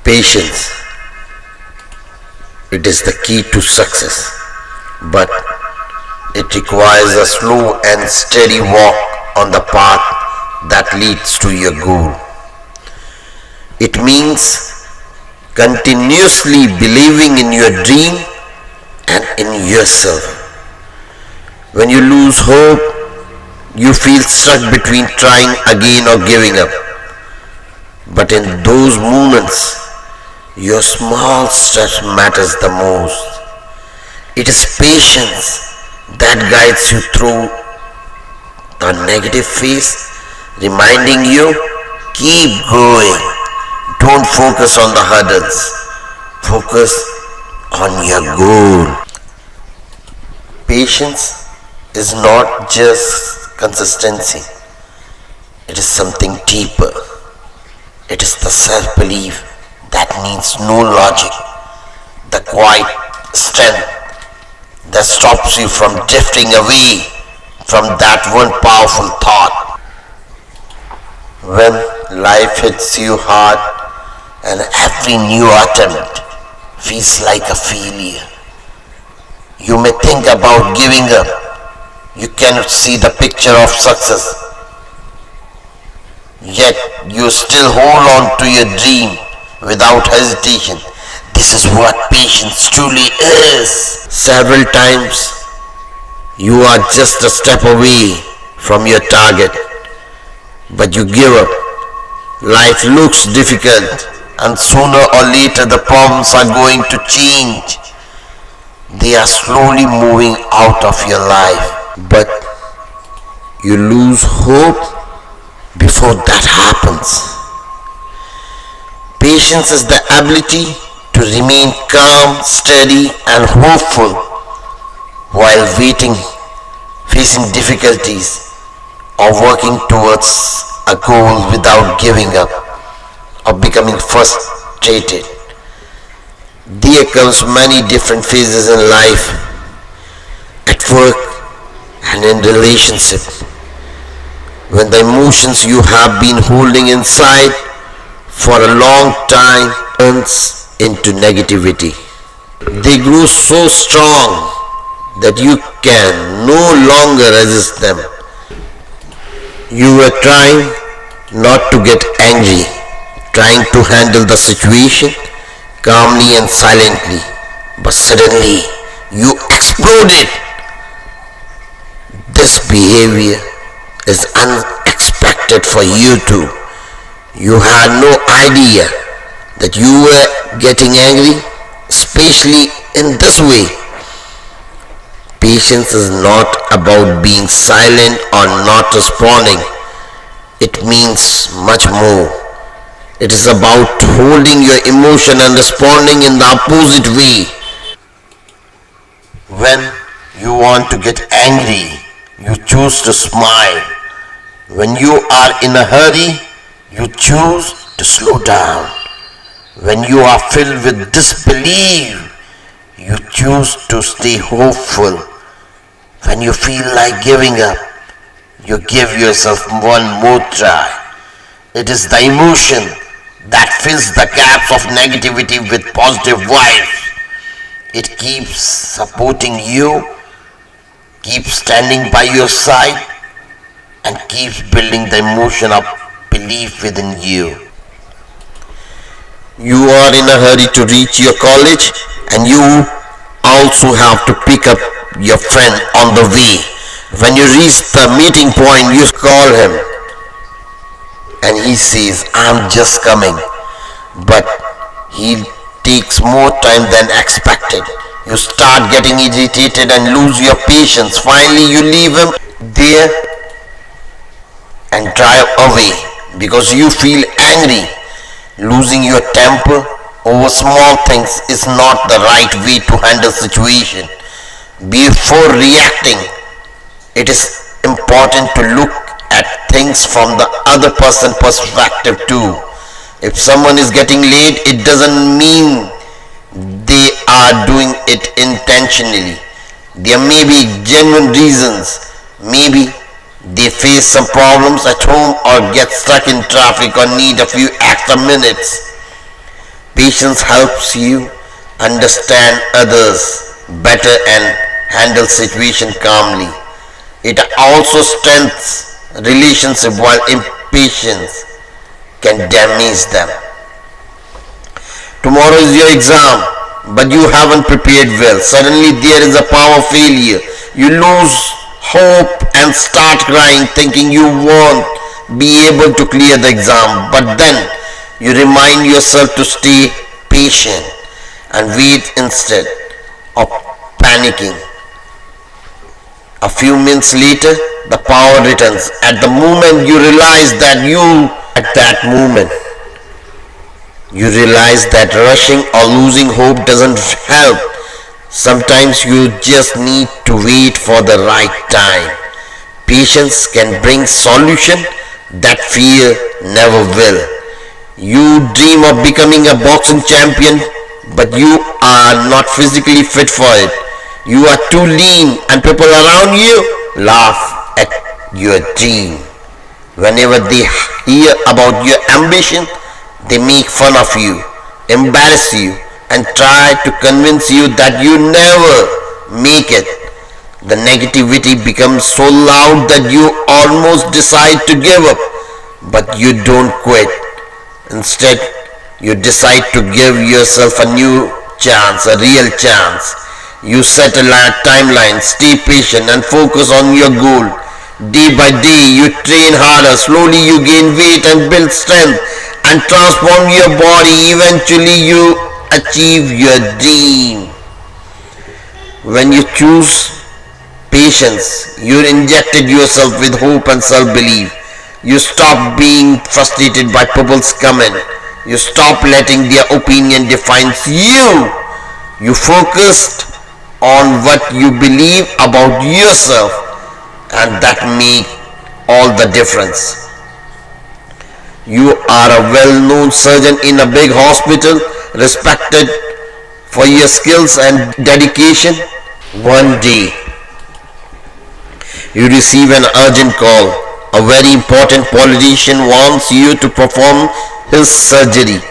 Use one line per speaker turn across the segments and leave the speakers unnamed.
Patience. It is the key to success, but it requires a slow and steady walk on the path that leads to your goal. It means continuously believing in your dream and in yourself. When you lose hope, you feel stuck between trying again or giving up. But in those moments, your small steps matters the most. It is patience that guides you through a negative phase, reminding you, keep going. Don't focus on the hurdles. Focus on your goal. Patience is not just consistency. It is something deeper. It is the self-belief that needs no logic, the quiet strength that stops you from drifting away from that one powerful thought. When life hits you hard and every new attempt feels like a failure, you may think about giving up. You cannot see the picture of success, yet you still hold on to your dream without hesitation. This is what patience truly is. Several times you are just a step away from your target, but you give up. Life looks difficult, and sooner or later the problems are going to change. They are slowly moving out of your life, but you lose hope before that happens. Patience is the ability to remain calm, steady, and hopeful while waiting, facing difficulties, or working towards a goal without giving up or becoming frustrated. There comes many different phases in life, at work and in relationship, when the emotions you have been holding inside for a long time turns into negativity. They grow so strong that you can no longer resist them. You were trying not to get angry, trying to handle the situation calmly and silently, but suddenly you exploded. This behavior is unexpected for you too. You had no idea that you were getting angry, especially in this way. Patience is not about being silent or not responding. It means much more. It is about holding your emotion and responding in the opposite way. When you want to get angry, you choose to smile. When you are in a hurry, you choose to slow down. When you are filled with disbelief, you choose to stay hopeful. When you feel like giving up, you give yourself one more try. It is the emotion that fills the gaps of negativity with positive vibes. It keeps supporting you, keeps standing by your side, and keeps building the emotion of belief within you. You are in a hurry to reach your college, and you also have to pick up your friend on the way. When you reach the meeting point, you call him and he says, "I'm just coming," but he takes more time than expected. You start getting irritated and lose your patience. Finally, you leave him there and drive away because you feel angry. Losing your temper over small things is not the right way to handle situation. Before reacting, it is important to look at things from the other person's perspective too. If someone is getting late, it doesn't mean they are doing it intentionally. There may be genuine reasons. Maybe they face some problems at home or get stuck in traffic or need a few extra minutes. Patience helps you understand others better and handle situation calmly. It also strengthens relationship while impatience can damage them. Tomorrow is your exam, but you haven't prepared well. Suddenly there is a power failure. You lose hope and start crying thinking you won't be able to clear the exam. But then you remind yourself to stay patient and wait instead of panicking. A few minutes later, the power returns. At the moment you realize that rushing or losing hope doesn't help. Sometimes you just need to wait for the right time. Patience can bring solution that fear never will. You dream of becoming a boxing champion, but you are not physically fit for it. You are too lean and people around you laugh at your dream. Whenever they hear about your ambition, they make fun of you, embarrass you, and try to convince you that you never make it. The negativity becomes so loud that you almost decide to give up, but you don't quit. Instead, you decide to give yourself a new chance, a real chance. You set a timeline, stay patient, and focus on your goal. Day by day, you train harder. Slowly, you gain weight and build strength and transform your body. Eventually, you achieve your dream. When you choose patience, you injected yourself with hope and self-belief. You stop being frustrated by people's comment. You stop letting their opinion define you. You focused on what you believe about yourself, and that makes all the difference. You are a well-known surgeon in a big hospital, respected for your skills and dedication. One day, you receive an urgent call. A very important politician wants you to perform his surgery.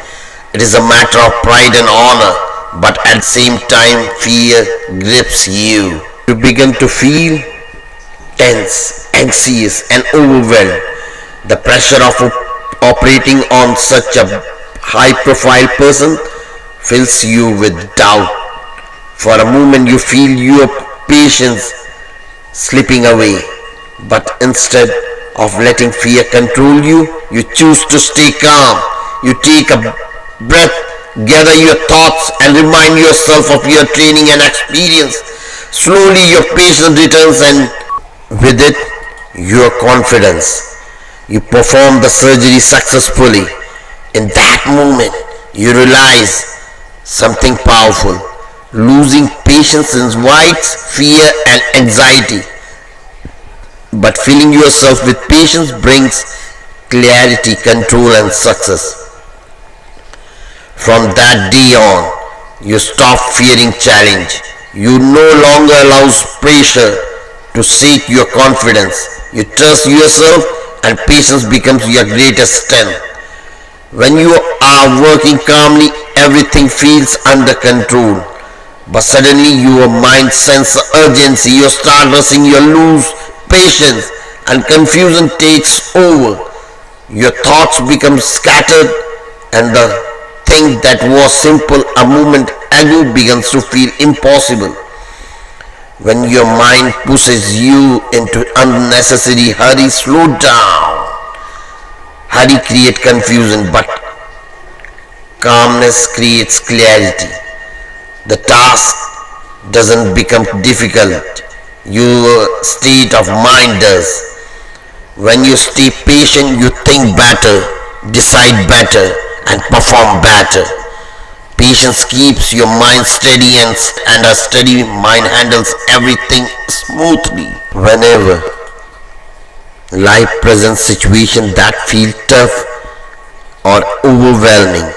It is a matter of pride and honor, but at the same time fear grips you. You begin to feel tense, anxious, and overwhelmed. The pressure of operating on such a high-profile person fills you with doubt. For a moment you feel your patience slipping away, but instead of letting fear control you, you choose to stay calm. You take a breath, gather your thoughts, and remind yourself of your training and experience. Slowly your patience returns, and with it, your confidence. You perform the surgery successfully. In that moment, you realize something powerful. Losing patience invites fear and anxiety, but filling yourself with patience brings clarity, control, and success. From that day on, you stop fearing challenge. You no longer allow pressure to shake your confidence. You trust yourself, and patience becomes your greatest strength. When you are working calmly, everything feels under control. But suddenly your mind senses urgency. You start rushing, you lose patience, and confusion takes over. Your thoughts become scattered, and the thing that was simple a moment ago begins to feel impossible. When your mind pushes you into unnecessary hurry, slow down. Hurry creates confusion, but calmness creates clarity. The task doesn't become difficult, your state of mind does. When you stay patient, you think better, decide better, and perform better. Patience keeps your mind steady, and a steady mind handles everything smoothly. Whenever life presents situations that feel tough or overwhelming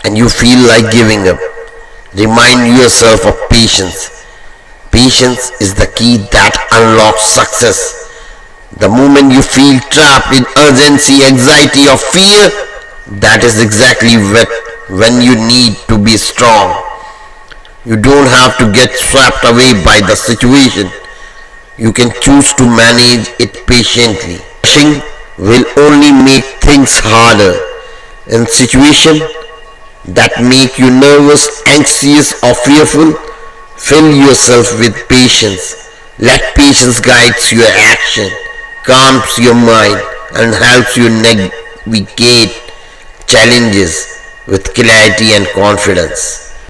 and you feel like giving up, remind yourself of patience. Patience is the key that unlocks success. The moment you feel trapped in urgency, anxiety, or fear, that is exactly when you need to be strong. You don't have to get swept away by the situation. You can choose to manage it patiently. Rushing will only make things harder. In situations that make you nervous, anxious, or fearful, fill yourself with patience. Let patience guide your action, calms your mind, and helps you navigate challenges with clarity and confidence.